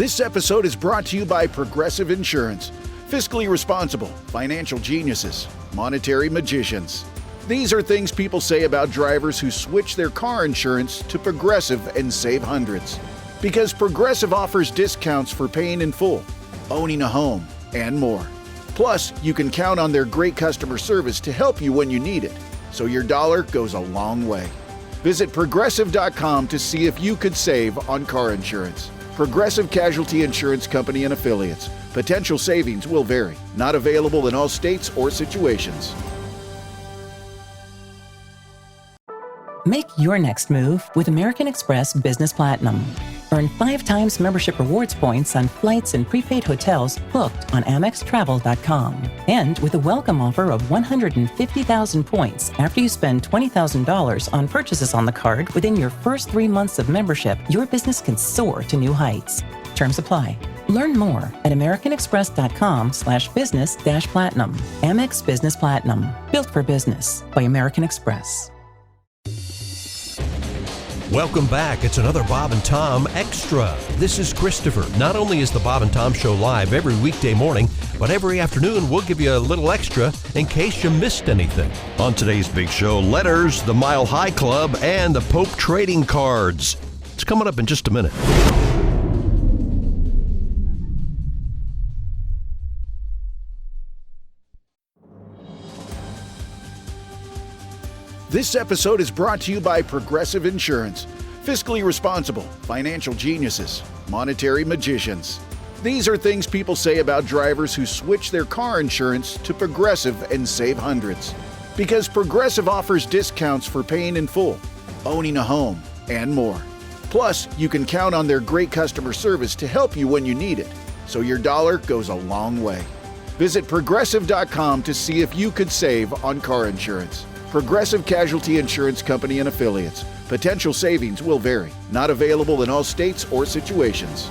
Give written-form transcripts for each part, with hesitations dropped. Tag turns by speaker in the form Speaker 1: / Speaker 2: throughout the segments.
Speaker 1: This episode is brought to you by Progressive Insurance. Fiscally responsible, financial geniuses, monetary magicians. These are things people say about drivers who switch their car insurance to Progressive and save hundreds. Because Progressive offers discounts for paying in full, owning a home, and more. Plus, you can count on their great customer service to help you when you need it, so your dollar goes a long way. Visit Progressive.com to see if you could save on car insurance. Progressive Casualty Insurance Company and Affiliates. Potential savings will vary. Not available in all states or situations.
Speaker 2: Make your next move with American Express Business Platinum. Earn 5 times membership rewards points on flights and prepaid hotels booked on AmexTravel.com. And with a welcome offer of 150,000 points after you spend $20,000 on purchases on the card within your first 3 months of membership, your business can soar to new heights. Terms apply. Learn more at americanexpress.com/business-platinum. Amex Business Platinum. Built for business by American Express.
Speaker 3: Welcome back. It's another Bob and Tom Extra. This is Christopher. Not only is the Bob and Tom Show live every weekday morning, but every afternoon we'll give you a little extra in case you missed anything. On today's big show, letters, the Mile High Club, and the Pope trading cards. It's coming up in just a minute.
Speaker 1: This episode is brought to you by Progressive Insurance. Fiscally responsible, financial geniuses, monetary magicians. These are things people say about drivers who switch their car insurance to Progressive and save hundreds. Because Progressive offers discounts for paying in full, owning a home, and more. Plus, you can count on their great customer service to help you when you need it, so your dollar goes a long way. Visit Progressive.com to see if you could save on car insurance. Progressive Casualty Insurance Company and Affiliates. Potential savings will vary. Not available in all states or situations.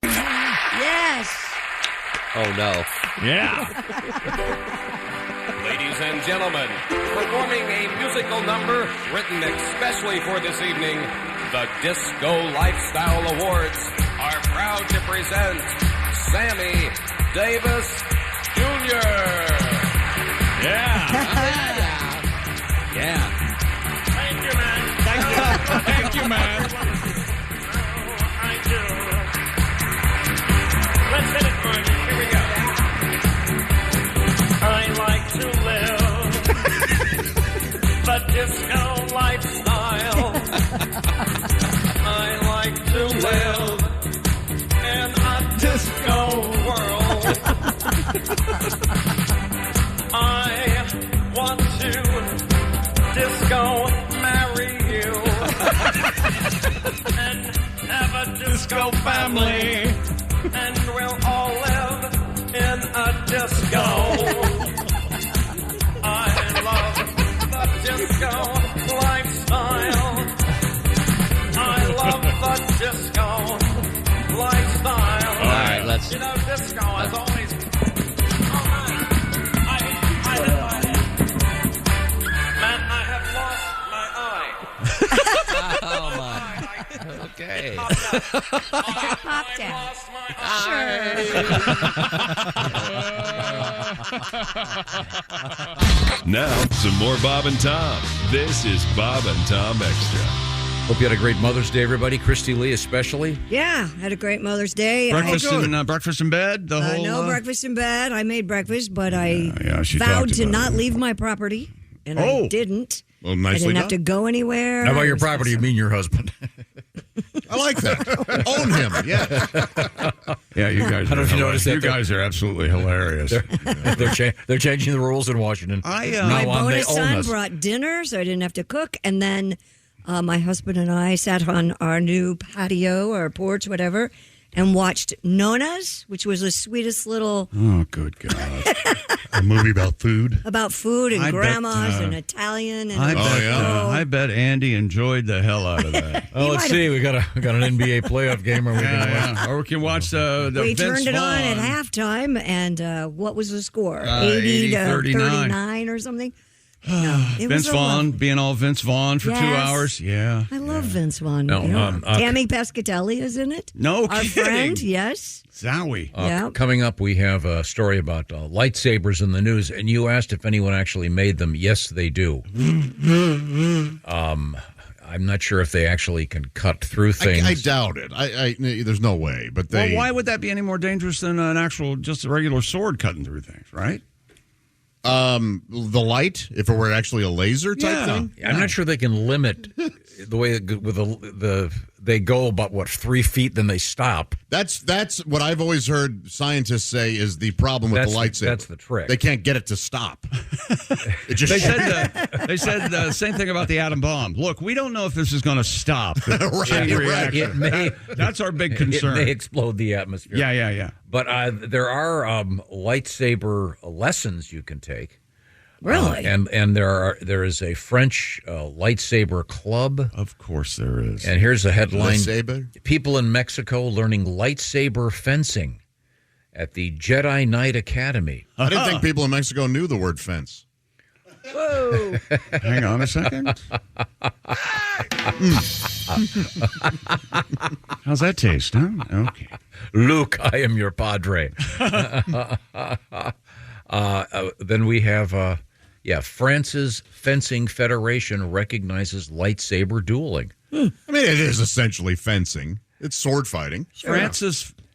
Speaker 4: Yes.
Speaker 5: Oh, no.
Speaker 6: Yeah.
Speaker 7: Ladies and gentlemen, performing a musical number written especially for this evening, the Disco Lifestyle Awards are proud to present Sammy Davis Jr.
Speaker 6: Yeah.
Speaker 5: Yeah.
Speaker 6: Thank you, man. Thank you, man. I do. Let's hit it, Marty. Here we go. I like to live the disco lifestyle. I like to live in a disco world. I want to disco marry you and have a disco family, and we'll all live in a disco. I love the disco lifestyle. I love the disco lifestyle.
Speaker 5: All right, let's...
Speaker 7: You know, disco has always...
Speaker 5: Oh, my. Okay.
Speaker 4: Popped out.
Speaker 8: Now, some more Bob and Tom. This is Bob and Tom Extra.
Speaker 9: Hope you had a great Mother's Day, everybody. Christy Lee especially.
Speaker 4: Yeah, had a great Mother's Day.
Speaker 6: Breakfast in bed? The whole,
Speaker 4: no breakfast in bed. I made breakfast, but I
Speaker 6: she
Speaker 4: vowed
Speaker 6: talked
Speaker 4: to
Speaker 6: about
Speaker 4: not
Speaker 6: it.
Speaker 4: leave my property, and I didn't.
Speaker 6: Well,
Speaker 4: I
Speaker 6: nicely
Speaker 4: didn't have
Speaker 6: done.
Speaker 4: to go anywhere.
Speaker 9: Now, by your
Speaker 4: I was
Speaker 9: property, you
Speaker 4: awesome.
Speaker 9: mean your husband.
Speaker 6: I like that. Own him, yeah. Yeah, you guys.
Speaker 9: I don't know if you noticed that.
Speaker 6: You guys are absolutely hilarious.
Speaker 9: They're changing the rules in Washington.
Speaker 4: My
Speaker 9: Now on, they
Speaker 4: bonus
Speaker 9: own
Speaker 4: son
Speaker 9: us.
Speaker 4: brought dinner, so I didn't have to cook. And then my husband and I sat on our new patio or porch, whatever, and watched Nona's, which was the sweetest little...
Speaker 6: Oh, good God. A movie about food?
Speaker 4: About food and
Speaker 6: I bet,
Speaker 4: grandmas and Italian. And
Speaker 6: I bet Andy enjoyed the hell out of that.
Speaker 9: Oh, let's see. We got an NBA playoff game. Or we
Speaker 6: Or we can watch the
Speaker 4: we
Speaker 6: Vince
Speaker 4: turned it on at
Speaker 6: Vaughn.
Speaker 4: halftime, and what was the score?
Speaker 6: 80
Speaker 4: to
Speaker 6: 39.
Speaker 4: 39 or something?
Speaker 10: Vince Vaughn being all Vince Vaughn for 2 hours. Yeah.
Speaker 4: I love Vince Vaughn.
Speaker 9: No,
Speaker 4: Tammy Pescatelli is in it.
Speaker 10: No
Speaker 4: Our
Speaker 10: kidding.
Speaker 4: friend, yes.
Speaker 10: Zowie.
Speaker 9: Coming up, we have a story about lightsabers in the news, and you asked if anyone actually made them. Yes, they do. I'm not sure if they actually can cut through things.
Speaker 11: I doubt it. There's no way. But
Speaker 10: Well, why would that be any more dangerous than just a regular sword cutting through things, right?
Speaker 11: The light, if it were actually a laser type thing?
Speaker 9: I'm not sure they can limit the way with they go about 3 feet, then they stop.
Speaker 11: That's what I've always heard scientists say is the problem with the lightsaber.
Speaker 9: That's the trick.
Speaker 11: They can't get it to stop.
Speaker 10: They said the same thing about the atom bomb. Look, we don't know if this is going to stop the chain reaction. That's our big concern.
Speaker 9: It may explode the atmosphere.
Speaker 10: Yeah.
Speaker 9: But there are lightsaber lessons you can take.
Speaker 4: Really?
Speaker 9: And there is a French lightsaber club.
Speaker 10: Of course there is.
Speaker 9: And here's a headline.
Speaker 11: Lightsaber?
Speaker 9: People in Mexico learning lightsaber fencing at the Jedi Knight Academy.
Speaker 11: I didn't think people in Mexico knew the word fence.
Speaker 4: Whoa.
Speaker 10: Hang on a second. How's that taste, huh? Okay.
Speaker 9: Luke, I am your padre. Then we have... France's Fencing Federation recognizes lightsaber dueling.
Speaker 11: I mean, it is essentially fencing. It's sword fighting.
Speaker 10: Sure.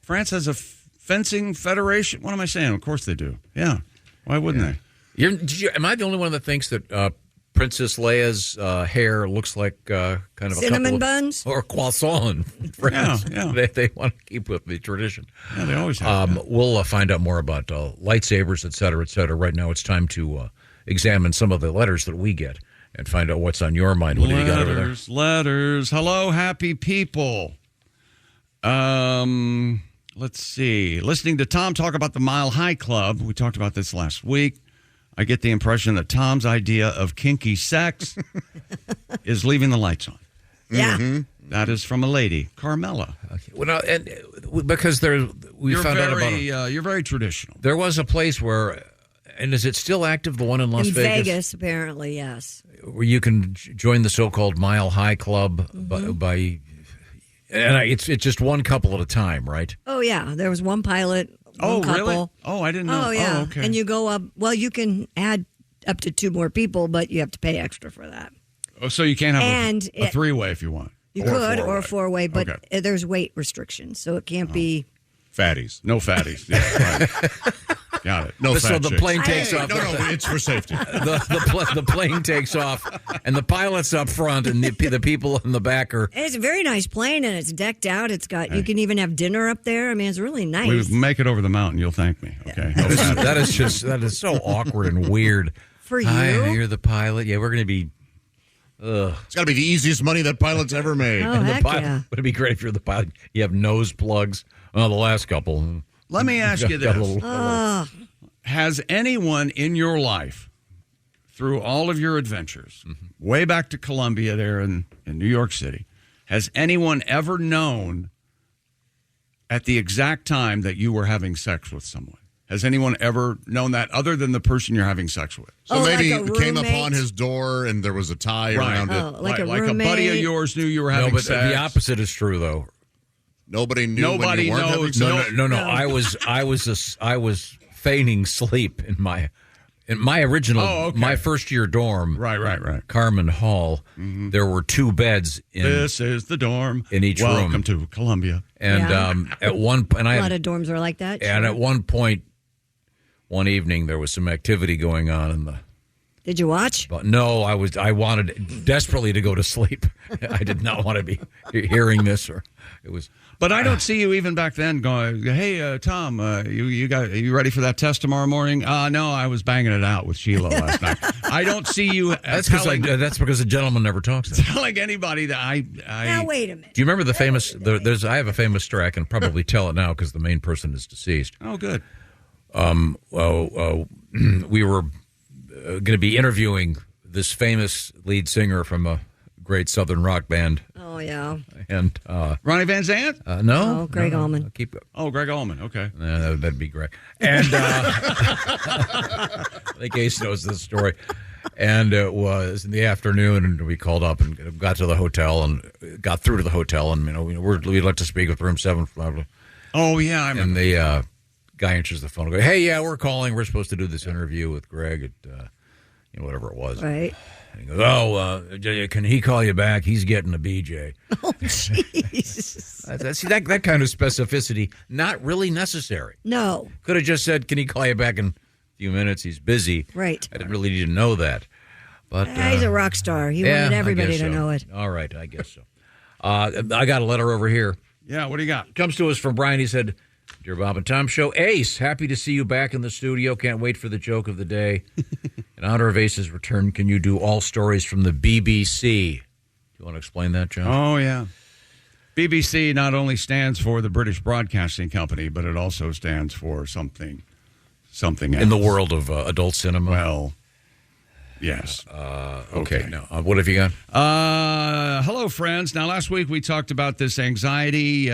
Speaker 10: France has a fencing federation. What am I saying? Of course they do. Yeah. Why wouldn't they?
Speaker 9: Am I the only one that thinks that Princess Leia's hair looks like kind of
Speaker 4: cinnamon
Speaker 9: a
Speaker 4: buns
Speaker 9: or croissant in France?
Speaker 10: Yeah.
Speaker 9: They want to keep with the tradition.
Speaker 10: Yeah, they always have.
Speaker 9: We'll find out more about lightsabers, et cetera, et cetera. Right now, it's time to examine some of the letters that we get and find out what's on your mind. What have you got over there?
Speaker 10: Letters. Hello, happy people. Let's see. Listening to Tom talk about the Mile High Club. We talked about this last week. I get the impression that Tom's idea of kinky sex is leaving the lights on.
Speaker 4: Yeah.
Speaker 11: Mm-hmm.
Speaker 10: That is from a lady, Carmela.
Speaker 9: Okay. Well, and because we found out about
Speaker 10: you're very traditional.
Speaker 9: There was a place where, and is it still active? The one in Las Vegas?
Speaker 4: Vegas, apparently, yes.
Speaker 9: Where you can join the so-called Mile High Club by it's just one couple at a time, right?
Speaker 4: Oh yeah, there was one pilot. One couple.
Speaker 10: Really? Oh, I didn't know.
Speaker 4: Oh yeah,
Speaker 10: okay.
Speaker 4: And you go up. Well, you can add up to 2 more people, but you have to pay extra for that.
Speaker 10: Oh, so you can't have a three-way if you want.
Speaker 4: You could, or a 4-way, but there's weight restrictions, so it can't be
Speaker 11: fatties.
Speaker 10: No fatties. Yeah, right. Got it. No fat
Speaker 9: So the
Speaker 10: chicks.
Speaker 9: plane takes off.
Speaker 11: No, it's for safety.
Speaker 9: The plane takes off, and the pilot's up front, and the people in the back are.
Speaker 4: It's a very nice plane, and it's decked out. It's got you can even have dinner up there. I mean, it's really nice.
Speaker 10: We make it over the mountain. You'll thank me. Okay. No
Speaker 9: that is so awkward and weird.
Speaker 4: For you,
Speaker 9: hi, you're the pilot. Yeah, we're going to be.
Speaker 11: It's got to be the easiest money that pilot's ever made.
Speaker 4: Oh, heck yeah.
Speaker 9: Would it be great if you're the pilot? You have nose plugs. Well, the last couple.
Speaker 10: Let me ask you this. Has anyone in your life, through all of your adventures, way back to Columbia there in New York City, has anyone ever known at the exact time that you were having sex with someone? Has anyone ever known that other than the person you're having sex with?
Speaker 11: So maybe
Speaker 4: like
Speaker 11: came upon his door and there was a tie around it.
Speaker 4: Like a
Speaker 10: like a
Speaker 4: roommate.
Speaker 10: buddy of yours knew you were having sex.
Speaker 9: The opposite is true, though.
Speaker 11: Nobody knew
Speaker 10: Nobody
Speaker 11: when you weren't
Speaker 10: knows.
Speaker 11: having sex?
Speaker 9: No. I was feigning sleep in my original my first year dorm.
Speaker 10: Right.
Speaker 9: Carmen Hall. Mm-hmm. There were 2 beds in
Speaker 10: this is the dorm
Speaker 9: in each room.
Speaker 10: Welcome to Columbia.
Speaker 9: And at one point,
Speaker 4: a lot of dorms are like that.
Speaker 9: And at one point, one evening, there was some activity going on in the.
Speaker 4: Did you watch?
Speaker 9: But no, I wanted desperately to go to sleep. I did not want to be hearing this, or it was.
Speaker 10: But I don't see you even back then going, hey, Tom, you ready for that test tomorrow morning? No, I was banging it out with Sheila last night. I don't see you.
Speaker 9: That's because a gentleman never talks.
Speaker 10: Telling anybody that I.
Speaker 4: Now wait a minute.
Speaker 9: Do you remember the famous? I have a famous story. I can probably tell it now because the main person is deceased.
Speaker 10: Oh, good.
Speaker 9: We were going to be interviewing this famous lead singer from a great Southern rock band.
Speaker 4: Oh yeah.
Speaker 9: And
Speaker 10: Ronnie Van Zant?
Speaker 9: No.
Speaker 4: Oh, Greg Allman.
Speaker 10: Greg Allman. Okay.
Speaker 9: That'd be great. And I think Ace knows this story. And it was in the afternoon, and we called up and got to the hotel and got through to the hotel, and we'd like to speak with room 7.
Speaker 10: Oh yeah, I remember.
Speaker 9: And the guy answers the phone and goes, "Hey, yeah, we're calling. We're supposed to do this interview with Greg at whatever it was."
Speaker 4: Right.
Speaker 9: And he goes, "Oh, can he call you back? He's getting a BJ."
Speaker 4: Oh, jeez.
Speaker 9: See, that kind of specificity, not really necessary.
Speaker 4: No.
Speaker 9: Could have just said, "Can he call you back in a few minutes? He's busy."
Speaker 4: Right.
Speaker 9: I didn't really need to know that. But
Speaker 4: He's a rock star. He wanted everybody to know it.
Speaker 9: All right, I guess so. I got a letter over here.
Speaker 10: Yeah, what do you got?
Speaker 9: Comes to us from Brian. He said, "Dear Bob and Tom Show, Ace, happy to see you back in the studio. Can't wait for the joke of the day. In honor of Ace's return, can you do all stories from the BBC?" Do you want to explain that, John?
Speaker 10: Oh, yeah. BBC not only stands for the British Broadcasting Company, but it also stands for something else.
Speaker 9: In the world of adult cinema?
Speaker 10: Well, yes.
Speaker 9: Okay. Now, what have you got?
Speaker 10: Hello, friends. Now, last week we talked about this anxiety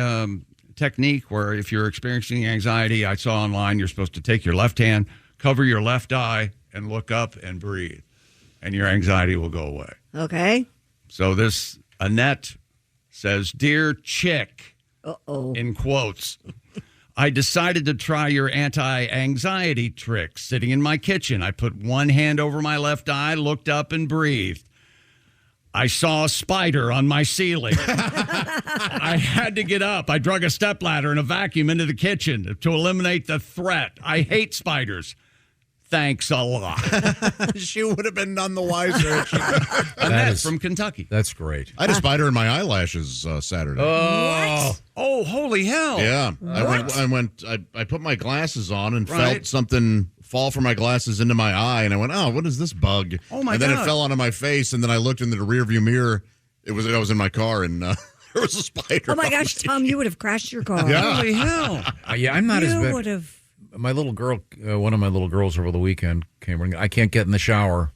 Speaker 10: technique where if you're experiencing anxiety, I saw online, you're supposed to take your left hand, cover your left eye, and look up and breathe, and your anxiety will go away.
Speaker 4: Okay.
Speaker 10: So this Annette says, "Dear chick," in quotes, "I decided to try your anti-anxiety trick. Sitting in my kitchen, I put one hand over my left eye, looked up, and breathed. I saw a spider on my ceiling. I had to get up. I drug a stepladder and a vacuum into the kitchen to eliminate the threat. I hate spiders. Thanks a lot."
Speaker 11: She would have been none the wiser.
Speaker 10: Annette from Kentucky.
Speaker 9: That's great.
Speaker 11: I had a spider in my eyelashes Saturday.
Speaker 10: What? Oh, holy hell.
Speaker 11: Yeah. I put my glasses on and felt something fall from my glasses into my eye, and I went, "Oh, what is this bug?"
Speaker 10: Oh, my
Speaker 11: And then
Speaker 10: God.
Speaker 11: it fell onto my face, and then I looked into the rearview mirror. I was in my car, and there was a spider.
Speaker 4: Oh, my gosh, Tom, you would have crashed your car.
Speaker 11: Yeah.
Speaker 10: Holy hell.
Speaker 9: Yeah, I'm not as
Speaker 4: You
Speaker 9: bad.
Speaker 4: would have.
Speaker 9: My little girl, one of my little girls over the weekend came running. "I can't get in the shower."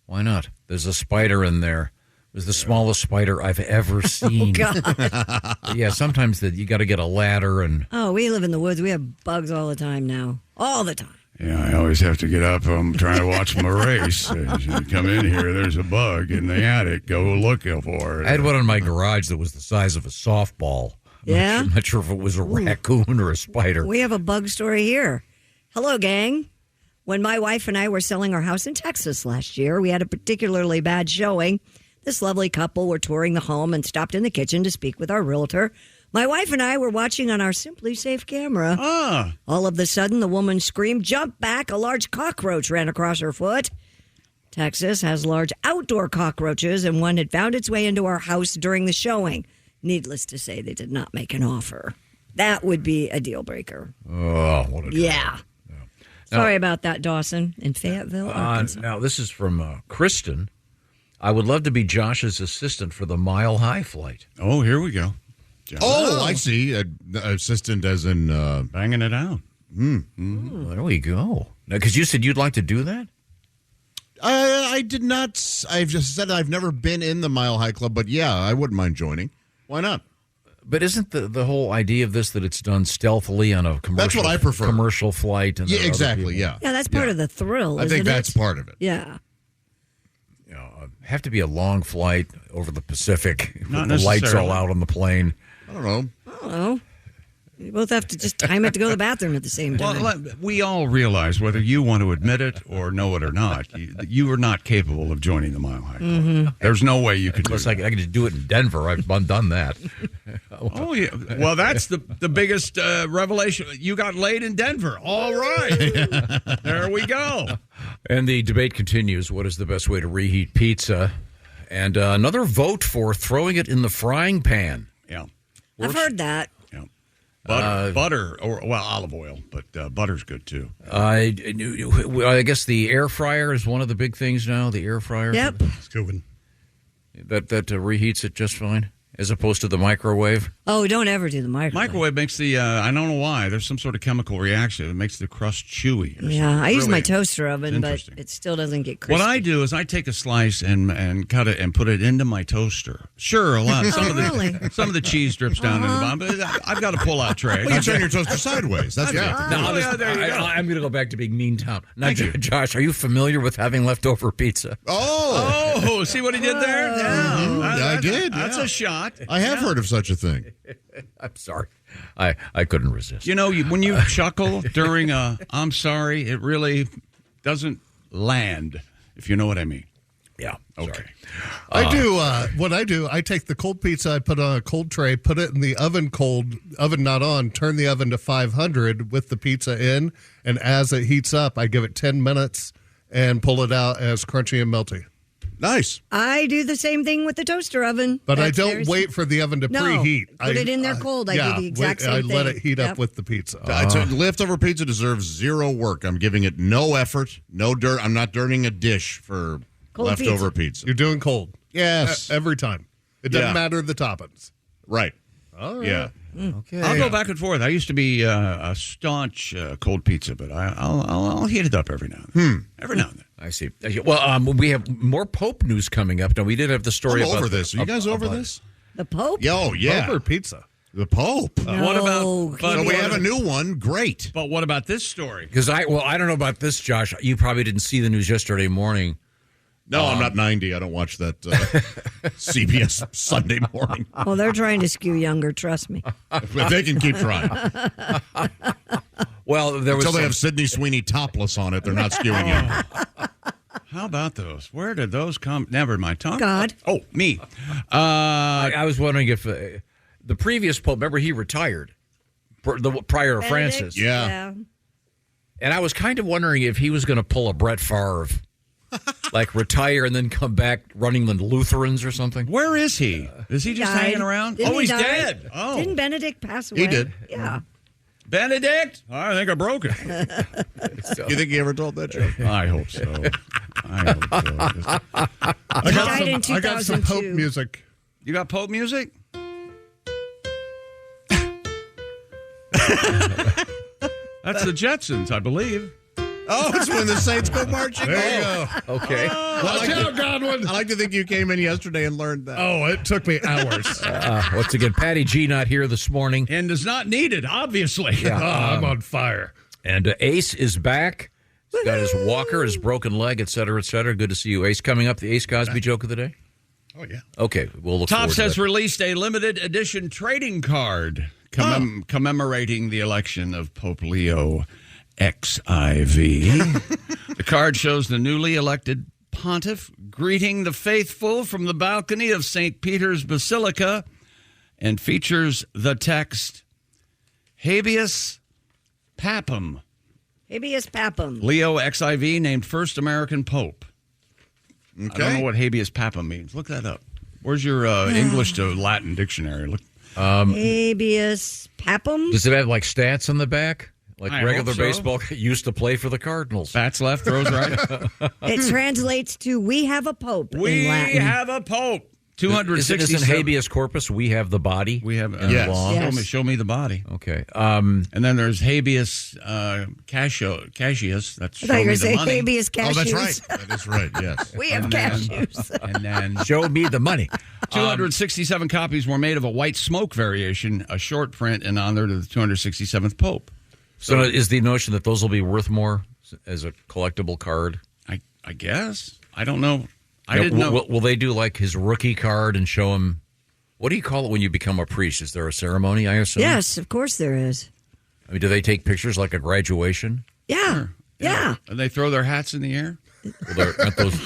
Speaker 9: "Why not?" "There's a spider in there. It was the smallest spider I've ever seen."
Speaker 4: Oh, God.
Speaker 9: Yeah, sometimes you got to get a ladder and.
Speaker 4: Oh, we live in the woods. We have bugs all the time now. All the time.
Speaker 10: Yeah, I always have to get up. I'm trying to watch my race. As you come in here, there's a bug in the attic. Go look for it.
Speaker 9: I had one in my garage that was the size of a softball. I'm not sure if it was a raccoon or a spider.
Speaker 4: We have a bug story here. Hello, gang. When my wife and I were selling our house in Texas last year, we had a particularly bad showing. This lovely couple were touring the home and stopped in the kitchen to speak with our realtor. My wife and I were watching on our Simply Safe camera. All of a sudden, the woman screamed, "Jump back!" A large cockroach ran across her foot. Texas has large outdoor cockroaches, and one had found its way into our house during the showing. Needless to say, they did not make an offer. That would be a deal breaker.
Speaker 9: Oh, what a
Speaker 4: Yeah. Sorry about that, Dawson, in Fayetteville, Arkansas.
Speaker 9: Now, this is from Kristen. "I would love to be Josh's assistant for the Mile High flight."
Speaker 10: Oh, here we go.
Speaker 11: Oh, I see. Assistant as in...
Speaker 10: banging it out.
Speaker 9: Well, there we go. Because you said you'd like to do that?
Speaker 11: I did not. I've just said I've never been in the Mile High Club, but yeah, I wouldn't mind joining. Why not?
Speaker 9: But isn't the whole idea of this that it's done stealthily on a commercial?
Speaker 11: That's what I prefer.
Speaker 9: Commercial flight. And
Speaker 11: yeah, exactly. Yeah.
Speaker 4: Yeah, that's part of the thrill.
Speaker 11: I think that's part of it.
Speaker 4: Yeah.
Speaker 9: Have to be a long flight over the Pacific
Speaker 10: Not
Speaker 9: with the lights all
Speaker 10: necessarily.
Speaker 9: out on the plane.
Speaker 11: I don't know.
Speaker 4: I don't know. You both have to just time it to go to the bathroom at the same time.
Speaker 10: Well, we all realize, whether you want to admit it or know it or not, you are not capable of joining the Mile High Club. There's no way you could do
Speaker 9: Unless
Speaker 10: that.
Speaker 9: I could just do it in Denver. I've done that.
Speaker 10: Oh, yeah. Well, that's the biggest revelation. You got laid in Denver. All right. There we go.
Speaker 9: And the debate continues. What is the best way to reheat pizza? And another vote for throwing it in the frying pan.
Speaker 10: Yeah.
Speaker 4: I've heard that.
Speaker 10: Butter, or olive oil, but butter's good too.
Speaker 9: I guess the air fryer is one of the big things now. The air fryer.
Speaker 4: Yep.
Speaker 10: It's good one.
Speaker 9: That reheats it just fine. as opposed to the microwave?
Speaker 4: Oh, don't ever do the microwave.
Speaker 10: Microwave makes the, I don't know why, there's some sort of chemical reaction. It makes the crust chewy.
Speaker 4: Yeah, I use
Speaker 10: Really
Speaker 4: my toaster oven, but it still doesn't get crispy.
Speaker 10: What I do is I take a slice and cut it and put it into my toaster. Sure, a lot. Some of the cheese drips down in the bottom, but I've got a pull-out tray.
Speaker 11: Well, you turn your toaster sideways. That's it.
Speaker 9: I'm going to go back to being mean Tom. Now, Josh, are you familiar with having leftover pizza?
Speaker 10: Oh, see what he did there? Yeah,
Speaker 11: I did.
Speaker 10: That's a shot.
Speaker 11: I have heard of such a thing.
Speaker 9: I'm sorry. I couldn't resist.
Speaker 10: You know, when you chuckle during I'm sorry, it really doesn't land, if you know what I mean.
Speaker 9: Yeah.
Speaker 10: Okay.
Speaker 12: I do. What I do, I take the cold pizza, I put on a cold tray, put it in the oven oven not on, turn the oven to 500 with the pizza in, and as it heats up, I give it 10 minutes and pull it out as crunchy and melty.
Speaker 11: Nice.
Speaker 4: I do the same thing with the toaster oven.
Speaker 12: But I don't wait for the oven to preheat.
Speaker 4: Put it in there cold. I do the exact same thing.
Speaker 12: I let it heat up with the pizza.
Speaker 11: Leftover pizza deserves zero work. I'm giving it no effort, no dirt. I'm not dirtying a dish for
Speaker 4: cold
Speaker 11: leftover pizza.
Speaker 12: You're doing cold.
Speaker 11: Yes.
Speaker 12: Every time. It doesn't matter the toppings.
Speaker 11: Right.
Speaker 12: All right.
Speaker 11: Yeah.
Speaker 12: Okay.
Speaker 10: I'll go back and forth. I used to be a staunch cold pizza, but I'll heat it up every now and then. Every now and then.
Speaker 9: I see. Well, we have more Pope news coming up. Now, we did have the story
Speaker 11: I'm
Speaker 9: about
Speaker 11: over this. Are you guys over this?
Speaker 4: The Pope?
Speaker 11: Oh, yeah.
Speaker 12: Pope or pizza?
Speaker 11: The Pope.
Speaker 10: What about?
Speaker 11: So we have a new one. Great.
Speaker 10: But what about this story?
Speaker 9: Because I don't know about this, Josh. You probably didn't see the news yesterday morning.
Speaker 11: No, I'm not 90. I don't watch that CBS Sunday morning.
Speaker 4: Well, they're trying to skew younger, trust me.
Speaker 11: But they can keep trying.
Speaker 9: Well, there was
Speaker 11: Until they have Sydney Sweeney topless on it, they're not skewing you.
Speaker 10: How about those? Where did those come? Never mind. Tom?
Speaker 4: God.
Speaker 10: Oh, me.
Speaker 9: I was wondering if the previous Pope, remember he retired prior to Francis.
Speaker 11: Yeah.
Speaker 9: And I was kind of wondering if he was going to pull a Brett Favre. Like retire and then come back running the Lutherans or something.
Speaker 10: Where is he? Is he just hanging around?
Speaker 4: Didn't
Speaker 10: He's
Speaker 4: die?
Speaker 10: dead. Oh,
Speaker 4: Didn't Benedict pass away?
Speaker 11: He did.
Speaker 4: Yeah.
Speaker 10: Benedict? I think I broke it.
Speaker 11: You think he ever told that joke?
Speaker 10: I hope so.
Speaker 12: I got some Pope music.
Speaker 10: You got Pope music? That's the Jetsons, I believe.
Speaker 11: Oh, it's when the Saints go marching.
Speaker 12: There you go.
Speaker 9: Okay.
Speaker 12: Watch out, Godwin.
Speaker 11: I like to think you came in yesterday and learned that.
Speaker 12: Oh, it took me hours.
Speaker 9: Once again, Patty G not here this morning.
Speaker 10: And is not needed, obviously.
Speaker 12: Yeah, I'm on fire.
Speaker 9: And Ace is back. He's got his walker, his broken leg, et cetera, et cetera. Good to see you, Ace. Coming up, the Ace Cosby joke of the day?
Speaker 12: Oh, yeah.
Speaker 9: Okay, we'll look forward
Speaker 10: Topps
Speaker 9: to
Speaker 10: has
Speaker 9: that.
Speaker 10: released a limited edition trading card commemorating the election of Pope Leo XIV. The card shows the newly elected pontiff greeting the faithful from the balcony of St. Peter's Basilica and features the text, Habeas Papam.
Speaker 4: Habeas Papam.
Speaker 10: Leo XIV named first American pope. Okay. I don't know what habeas papam means. Look that up. Where's your English to Latin dictionary? Look.
Speaker 4: Habeas Papam?
Speaker 9: Does it have like stats on the back? Like
Speaker 10: I
Speaker 9: regular
Speaker 10: hope so.
Speaker 9: baseball used to play for the Cardinals.
Speaker 10: Bats left, throws right.
Speaker 4: It translates to "We have a pope"
Speaker 10: We
Speaker 4: in Latin.
Speaker 10: have a pope. 267.
Speaker 9: Isn't habeas corpus? We have the body.
Speaker 10: We have
Speaker 11: Yes.
Speaker 9: long.
Speaker 4: Yes.
Speaker 10: Show me the body.
Speaker 9: Okay.
Speaker 10: And then there's habeas Cassius. That's
Speaker 4: I
Speaker 10: show
Speaker 4: thought you were
Speaker 10: me
Speaker 4: going to
Speaker 10: the
Speaker 4: say
Speaker 10: money.
Speaker 4: habeas cashews.
Speaker 11: Oh, that's right. That is right, yes.
Speaker 4: We have
Speaker 10: And then-
Speaker 4: cashews.
Speaker 10: And then
Speaker 9: Show me the money.
Speaker 10: 267 copies were made of a white smoke variation, a short print in honor of the 267th Pope.
Speaker 9: So is the notion that those will be worth more as a collectible card?
Speaker 10: I guess. I don't know. I didn't know.
Speaker 9: Will they do like his rookie card and show him? What do you call it when you become a priest? Is there a ceremony, I assume?
Speaker 4: Yes, of course there is.
Speaker 9: I mean, do they take pictures like a graduation?
Speaker 4: Yeah. Yeah.
Speaker 10: And they throw their hats in the air?
Speaker 9: Well,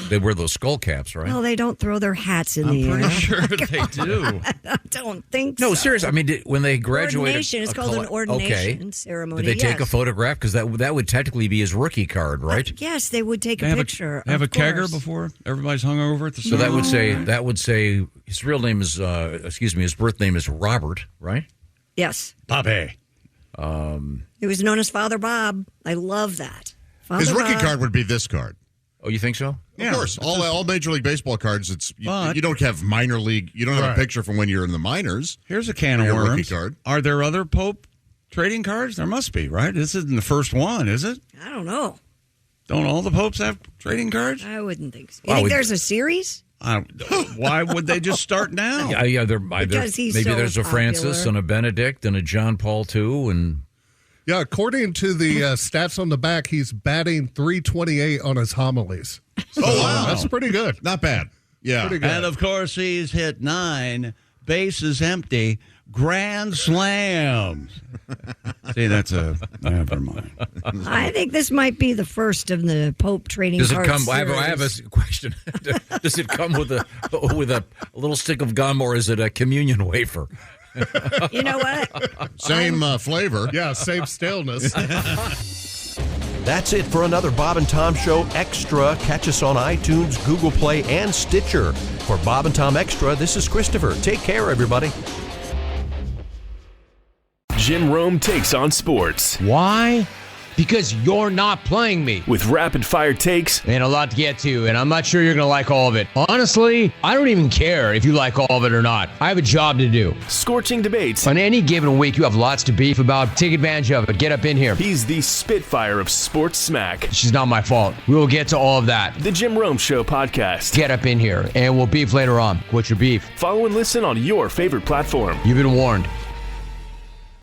Speaker 9: they wear those skull caps, right?
Speaker 4: Well, they don't throw their hats in
Speaker 10: I'm
Speaker 4: the
Speaker 10: pretty
Speaker 4: air.
Speaker 10: sure they do.
Speaker 4: I don't think so.
Speaker 9: No, seriously. I mean, when they graduated,
Speaker 4: Ordination. It's called an ordination ceremony.
Speaker 9: Did they take
Speaker 4: yes.
Speaker 9: a photograph? Because that would technically be his rookie card, right?
Speaker 4: Yes, they would take
Speaker 10: They
Speaker 4: a picture.
Speaker 10: Have a
Speaker 4: of
Speaker 10: kegger
Speaker 4: course.
Speaker 10: before everybody's hung over at the
Speaker 9: So that would say his real name is his birth name is Robert, right?
Speaker 4: Yes.
Speaker 10: Bobby.
Speaker 4: He was known as Father Bob. I love that. Father
Speaker 11: His rookie
Speaker 4: Bob.
Speaker 11: card would be this card.
Speaker 9: Oh, you think so?
Speaker 11: Of course, all Major League Baseball cards.
Speaker 10: But-
Speaker 11: you don't have minor league. You don't have
Speaker 12: Right.
Speaker 11: a picture from when you're in the minors.
Speaker 10: Here's a can of
Speaker 11: Your rookie
Speaker 10: worms.
Speaker 11: card.
Speaker 10: Are there other Pope trading cards? There must be, right? This isn't the first one, is it?
Speaker 4: I don't know.
Speaker 10: Don't all the Popes have trading cards?
Speaker 4: I wouldn't think so. You think there's a series?
Speaker 10: Why would they just start now?
Speaker 9: Yeah,
Speaker 4: Because he's
Speaker 9: maybe
Speaker 4: so
Speaker 9: there's a Francis
Speaker 4: popular.
Speaker 9: and a Benedict and a John Paul II, and
Speaker 12: Yeah, according to the stats on the back, he's batting .328 on his homilies. So,
Speaker 11: wow.
Speaker 12: That's pretty good.
Speaker 11: Not bad. Yeah.
Speaker 12: Pretty good.
Speaker 10: And of course, he's hit 9 bases empty grand slams. See, that's never mind.
Speaker 4: I think this might be the first of the Pope trading
Speaker 9: does it
Speaker 4: cards.
Speaker 9: come? I have a question. Does it come with a little stick of gum, or is it a communion wafer?
Speaker 4: You know what?
Speaker 11: Same flavor.
Speaker 12: Yeah, same staleness.
Speaker 3: That's it for another Bob and Tom Show Extra. Catch us on iTunes, Google Play, and Stitcher. For Bob and Tom Extra, this is Christopher. Take care, everybody.
Speaker 13: Jim Rome takes on sports.
Speaker 5: Why? Because you're not playing me.
Speaker 13: With rapid fire takes
Speaker 5: And a lot to get to, and I'm not sure you're going to like all of it. Honestly, I don't even care if you like all of it or not. I have a job to do.
Speaker 13: scorching debates.
Speaker 5: On any given week, you have lots to beef about. Take advantage of it. Get up in here.
Speaker 13: He's the Spitfire of sports smack.
Speaker 5: It's not my fault. We will get to all of that.
Speaker 13: The Jim Rome Show podcast.
Speaker 5: Get up in here, and we'll beef later on. What's your beef?
Speaker 13: Follow and listen on your favorite platform.
Speaker 5: You've been warned.